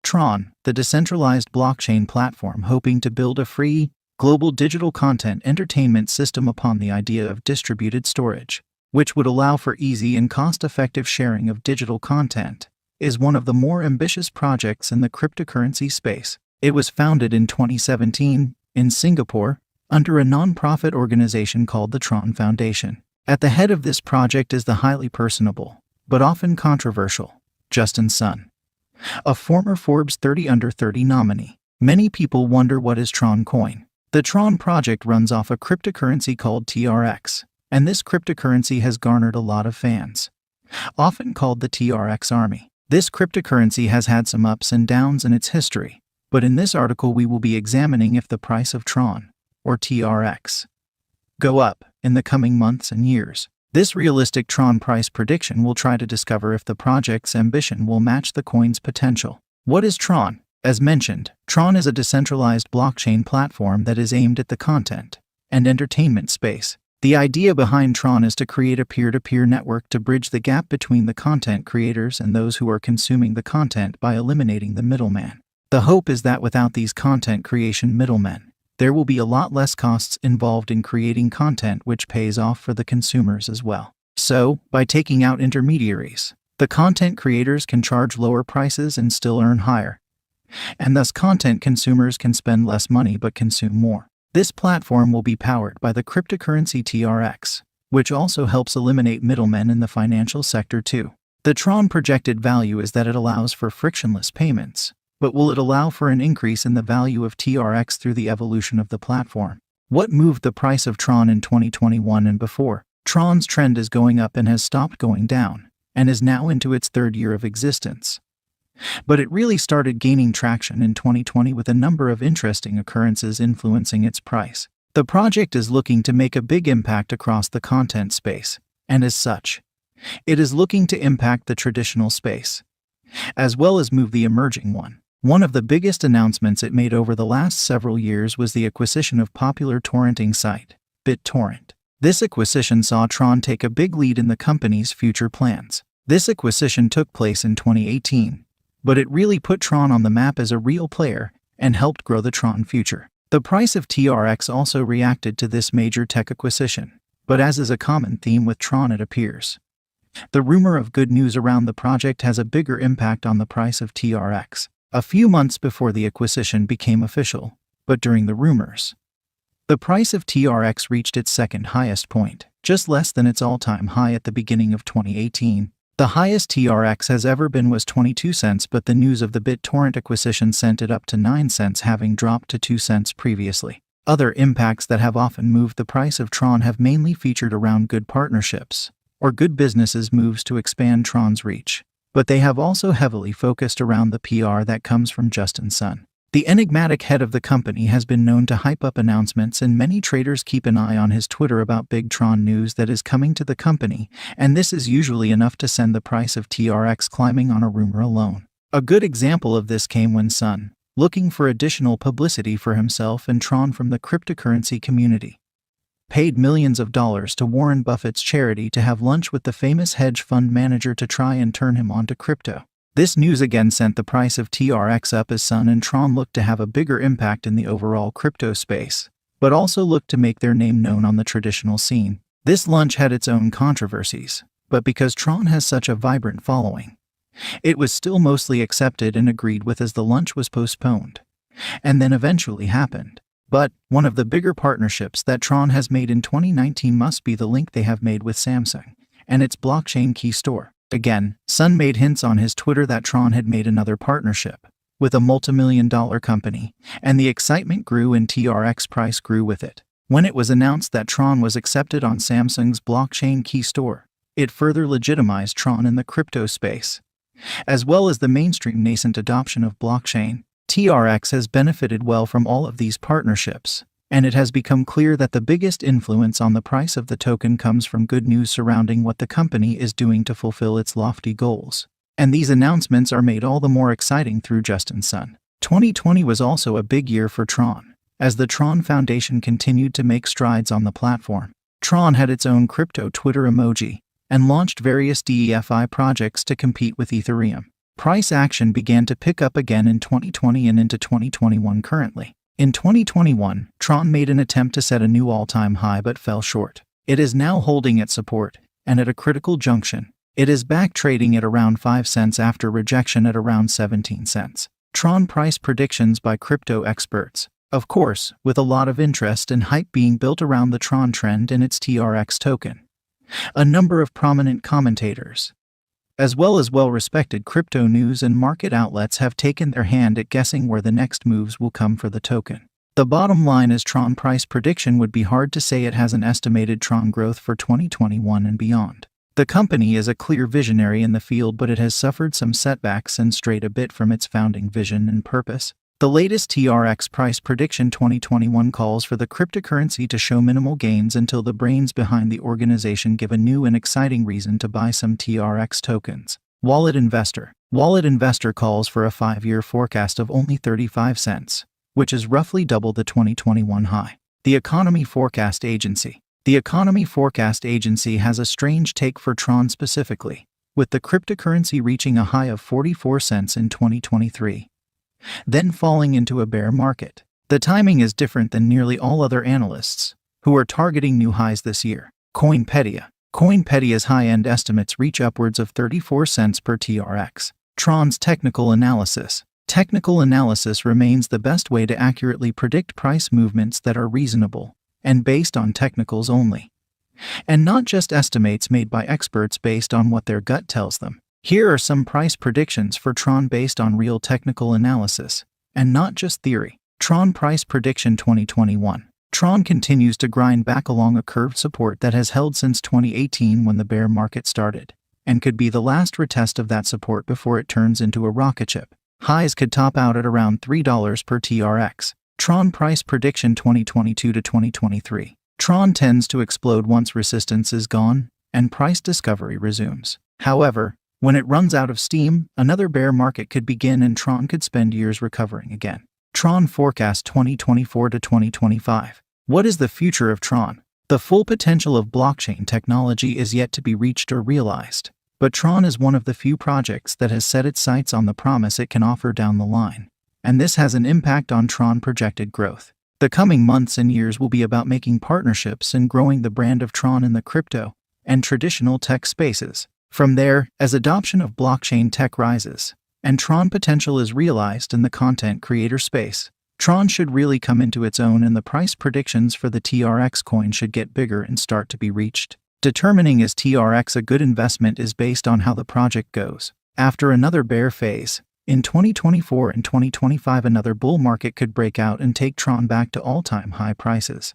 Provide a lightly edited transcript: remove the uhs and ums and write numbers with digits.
TRON, the decentralized blockchain platform hoping to build a free, global digital content entertainment system upon the idea of distributed storage, which would allow for easy and cost-effective sharing of digital content, is one of the more ambitious projects in the cryptocurrency space. It was founded in 2017 in Singapore under a non-profit organization called the TRON Foundation. At the head of this project is the highly personable, but often controversial, Justin Sun, a former Forbes 30 Under 30 nominee. Many people wonder what is TRON coin. The TRON project runs off a cryptocurrency called TRX, and this cryptocurrency has garnered a lot of fans, often called the TRX Army. This cryptocurrency has had some ups and downs in its history, but in this article we will be examining if the price of TRON, or TRX, go up in the coming months and years. This realistic TRON price prediction will try to discover if the project's ambition will match the coin's potential. What is TRON? As mentioned, TRON is a decentralized blockchain platform that is aimed at the content and entertainment space. The idea behind TRON is to create a peer-to-peer network to bridge the gap between the content creators and those who are consuming the content by eliminating the middleman. The hope is that without these content creation middlemen, there will be a lot less costs involved in creating content, which pays off for the consumers as well. So, by taking out intermediaries, the content creators can charge lower prices and still earn higher, and thus content consumers can spend less money but consume more. This platform will be powered by the cryptocurrency TRX, which also helps eliminate middlemen in the financial sector too. The TRON projected value is that it allows for frictionless payments, but will it allow for an increase in the value of TRX through the evolution of the platform? What moved the price of TRON in 2021 and before? TRON's trend is going up and has stopped going down, and is now into its third year of existence. But it really started gaining traction in 2020 with a number of interesting occurrences influencing its price. The project is looking to make a big impact across the content space, and as such, it is looking to impact the traditional space, as well as move the emerging one. One of the biggest announcements it made over the last several years was the acquisition of popular torrenting site, BitTorrent. This acquisition saw TRON take a big lead in the company's future plans. This acquisition took place in 2018. But it really put TRON on the map as a real player and helped grow the TRON future. The price of TRX also reacted to this major tech acquisition, but as is a common theme with TRON, it appears the rumor of good news around the project has a bigger impact on the price of TRX. A few months before the acquisition became official, but during the rumors, the price of TRX reached its second highest point, just less than its all-time high at the beginning of 2018. The highest TRX has ever been was 22 cents, but the news of the BitTorrent acquisition sent it up to 9 cents, having dropped to 2 cents previously. Other impacts that have often moved the price of TRON have mainly featured around good partnerships or good businesses' moves to expand TRON's reach, but they have also heavily focused around the PR that comes from Justin Sun. The enigmatic head of the company has been known to hype up announcements, and many traders keep an eye on his Twitter about big TRON news that is coming to the company, and this is usually enough to send the price of TRX climbing on a rumor alone. A good example of this came when Sun, looking for additional publicity for himself and TRON from the cryptocurrency community, paid millions of dollars to Warren Buffett's charity to have lunch with the famous hedge fund manager to try and turn him onto crypto. This news again sent the price of TRX up as Sun and TRON looked to have a bigger impact in the overall crypto space, but also looked to make their name known on the traditional scene. This lunch had its own controversies, but because TRON has such a vibrant following, it was still mostly accepted and agreed with as the lunch was postponed, and then eventually happened. But one of the bigger partnerships that TRON has made in 2019 must be the link they have made with Samsung and its blockchain key store. Again, Sun made hints on his Twitter that TRON had made another partnership with a multi-million-dollar company, and the excitement grew and TRX price grew with it. When it was announced that TRON was accepted on Samsung's blockchain key store, it further legitimized TRON in the crypto space, as well as the mainstream nascent adoption of blockchain. TRX has benefited well from all of these partnerships, and it has become clear that the biggest influence on the price of the token comes from good news surrounding what the company is doing to fulfill its lofty goals. And these announcements are made all the more exciting through Justin Sun. 2020 was also a big year for TRON, as the TRON Foundation continued to make strides on the platform. TRON had its own crypto Twitter emoji and launched various DeFi projects to compete with Ethereum. Price action began to pick up again in 2020 and into 2021 currently. In 2021, TRON made an attempt to set a new all-time high but fell short. It is now holding its support, and at a critical junction. It is back trading at around 5 cents after rejection at around 17 cents. TRON price predictions by crypto experts. Of course, with a lot of interest and hype being built around the TRON trend and its TRX token. A number of prominent commentators, as well as well-respected crypto news and market outlets, have taken their hand at guessing where the next moves will come for the token. The bottom line is TRON price prediction would be hard to say. It has an estimated TRON growth for 2021 and beyond. The company is a clear visionary in the field, but it has suffered some setbacks and strayed a bit from its founding vision and purpose. The latest TRX price prediction 2021 calls for the cryptocurrency to show minimal gains until the brains behind the organization give a new and exciting reason to buy some TRX tokens. Wallet Investor calls for a 5-year forecast of only 35 cents, which is roughly double the 2021 high. The Economy Forecast Agency has a strange take for TRON specifically, with the cryptocurrency reaching a high of 44 cents in 2023. Then falling into a bear market. The timing is different than nearly all other analysts, who are targeting new highs this year. Coinpedia's high-end estimates reach upwards of 34 cents per TRX. TRON's technical analysis. Technical analysis remains the best way to accurately predict price movements that are reasonable and based on technicals only, and not just estimates made by experts based on what their gut tells them. Here are some price predictions for TRON based on real technical analysis, and not just theory. TRON price prediction 2021. TRON continues to grind back along a curved support that has held since 2018 when the bear market started, and could be the last retest of that support before it turns into a rocket ship. Highs could top out at around $3 per TRX. TRON price prediction 2022 to 2023. TRON tends to explode once resistance is gone and price discovery resumes. However, when it runs out of steam, another bear market could begin and TRON could spend years recovering again. TRON forecast 2024 to 2025. What is the future of TRON? The full potential of blockchain technology is yet to be reached or realized, but TRON is one of the few projects that has set its sights on the promise it can offer down the line, and this has an impact on TRON projected growth. The coming months and years will be about making partnerships and growing the brand of TRON in the crypto and traditional tech spaces. From there, as adoption of blockchain tech rises, and TRON potential is realized in the content creator space, TRON should really come into its own and the price predictions for the TRX coin should get bigger and start to be reached. Determining is TRX a good investment is based on how the project goes. After another bear phase, in 2024 and 2025 another bull market could break out and take TRON back to all-time high prices.